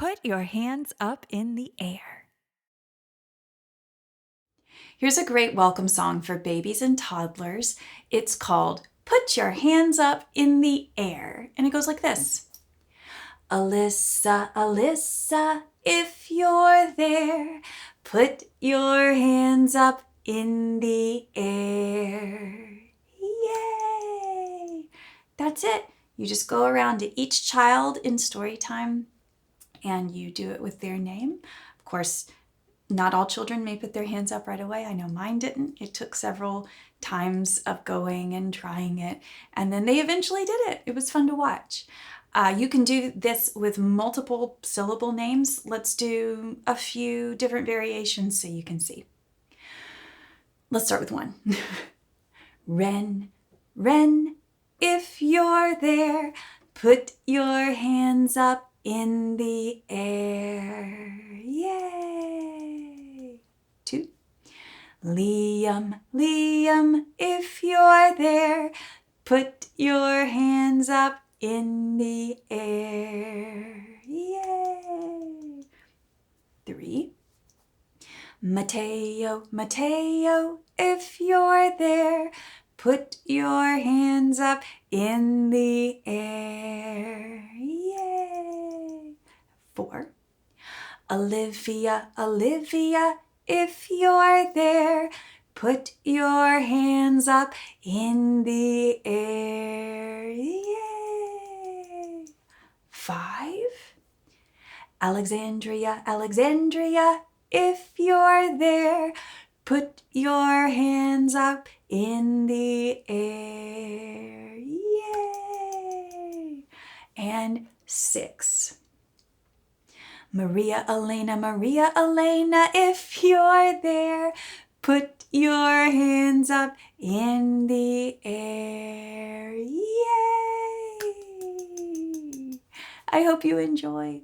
Put your hands up in the air. Here's a great welcome song for babies and toddlers. It's called Put Your Hands Up in the Air, and it goes like this. Alyssa, Alyssa, if you're there, put your hands up in the air. Yay! That's it. You just go around to each child in Storytime and you do it with their name. Of course, not all children may put their hands up right away. I know mine didn't. It took several times of going and trying it, and then they eventually did it. It was fun to watch. You can do this with multiple syllable names. Let's do a few different variations so you can see. Let's start with one. Wren, wren, if you're there, put your hands up in the air. Yay! 2. Liam, Liam, if you're there, put your hands up in the air. Yay! 3. Mateo, Mateo, if you're there, put your hands up in the air. Yay! 4. Olivia, Olivia, if you're there, put your hands up in the air. Yay! 5. Alexandria, Alexandria, if you're there, put your hands up in the air. Yay! And 6. Maria Elena, if you're there, put your hands up in the air. Yay! I hope you enjoy.